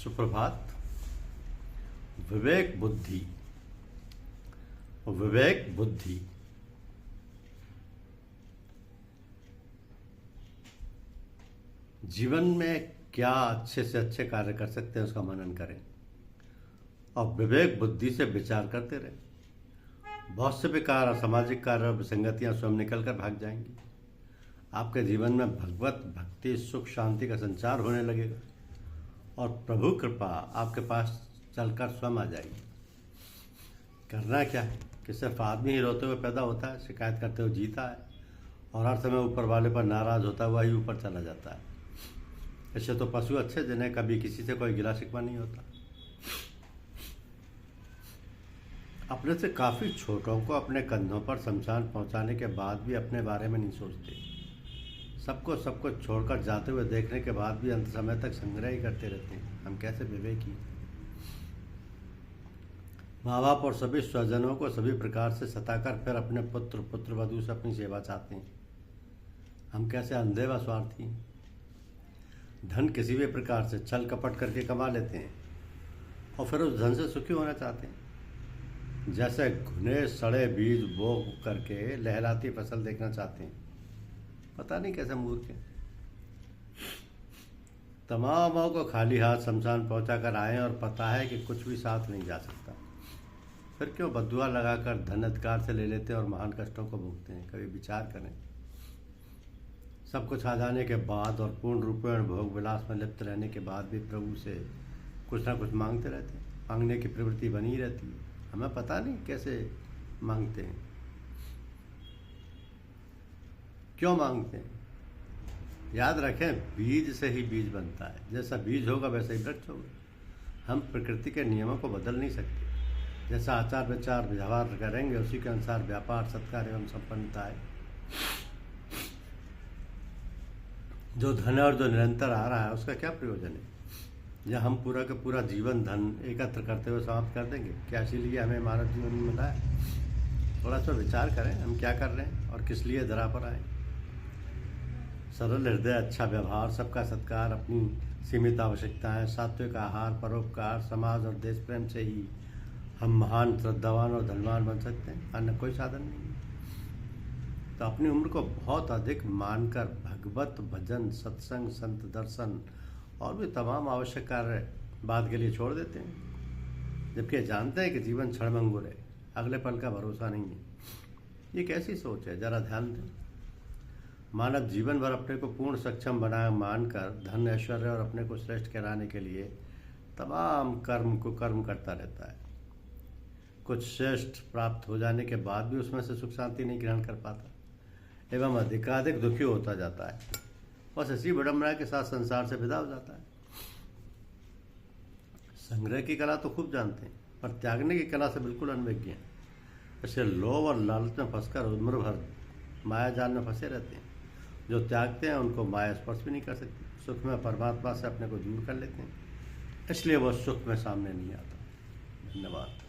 सुप्रभात। विवेक बुद्धि। विवेक बुद्धि जीवन में क्या अच्छे से अच्छे कार्य कर सकते हैं उसका मनन करें और विवेक बुद्धि से विचार करते रहें। बहुत से बेकार असामाजिक कार्य और विसंगतियां स्वयं निकल कर भाग जाएंगी। आपके जीवन में भगवत भक्ति सुख शांति का संचार होने लगेगा और प्रभु कृपा आपके पास चलकर स्वयं आ जाएगी। करना क्या है कि सिर्फ आदमी ही रोते हुए पैदा होता है, शिकायत करते हुए जीता है और हर समय ऊपर वाले पर नाराज होता है, वही ऊपर चला जाता है। इससे तो पशु अच्छे जिन्हें कभी किसी से कोई गिला शिकवा नहीं होता। अपने से काफ़ी छोटों को अपने कंधों पर शमशान पहुंचाने के बाद भी अपने बारे में नहीं सोचते। सबको सबको छोड़कर जाते हुए देखने के बाद भी अंत समय तक संग्रह ही करते रहते हैं। हम कैसे विवेकी। माँ बाप और सभी स्वजनों को सभी प्रकार से सताकर फिर अपने पुत्र पुत्रवधू से अपनी सेवा चाहते हैं। हम कैसे अंधे व स्वार्थी। धन किसी भी प्रकार से छल कपट करके कमा लेते हैं और फिर उस धन से सुखी होना चाहते हैं। जैसे घुने सड़े बीज बो करके लहराती फसल देखना चाहते हैं। पता नहीं कैसे मूर्ख हैं। तमामों को खाली हाथ शमशान पहुंचा कर आए और पता है कि कुछ भी साथ नहीं जा सकता। फिर क्यों बद्दुआ लगाकर धन अधिकार से ले लेते हैं और महान कष्टों को भोगते हैं। कभी विचार करें। सब कुछ आ जाने के बाद और पूर्ण रूपेण भोग विलास में लिप्त रहने के बाद भी प्रभु से कुछ ना कुछ मांगते रहते हैं। मांगने की प्रवृत्ति बनी ही रहती है। हमें पता नहीं कैसे मांगते हैं, क्यों मांगते हैं। याद रखें, बीज से ही बीज बनता है। जैसा बीज होगा वैसा ही वृक्ष होगा। हम प्रकृति के नियमों को बदल नहीं सकते। जैसा आचार विचार व्यवहार करेंगे उसी के अनुसार व्यापार सत्कार एवं संपन्नता है। जो धन और जो निरंतर आ रहा है उसका क्या प्रयोजन है। या हम पूरा का पूरा जीवन धन एकत्र करते हुए समाप्त कर देंगे क्या? इसीलिए हमें मानव जीवन में मिला है। थोड़ा सा विचार करें हम क्या कर रहे हैं और किस लिए धरा पर आए। सरल हृदय, अच्छा व्यवहार, सबका सत्कार, अपनी सीमित आवश्यकताएं, सात्विक आहार, परोपकार, समाज और देश प्रेम से ही हम महान श्रद्धावान और धनवान बन सकते हैं। अन्य कोई साधन नहीं है। तो अपनी उम्र को बहुत अधिक मानकर भगवत भजन, सत्संग, संत दर्शन और भी तमाम आवश्यक कार्य बाद के लिए छोड़ देते हैं, जबकि जानते हैं कि जीवन क्षणभंगुर है, अगले पल का भरोसा नहीं है। ये कैसी सोच है, जरा ध्यान दें। मानव जीवन भर अपने को पूर्ण सक्षम बना मानकर धन, ऐश्वर्य और अपने को श्रेष्ठ कहलाने के लिए तमाम कर्म को कर्म करता रहता है। कुछ श्रेष्ठ प्राप्त हो जाने के बाद भी उसमें से सुख शांति नहीं ग्रहण कर पाता एवं अधिकाधिक दुखी होता जाता है। बस इसी विडंबना के साथ संसार से विदा हो जाता है। संग्रह की कला तो खूब जानते हैं पर त्यागने की कला से बिल्कुल अनभिज्ञ हैं। इससे लोभ और लालच में फंसकर उम्र भर माया जाल में फंसे रहते हैं। जो त्यागते हैं उनको माया स्पर्श भी नहीं कर सकती। सुख में परमात्मा से अपने को दूर कर लेते हैं, इसलिए वह सुख में सामने नहीं आता। धन्यवाद।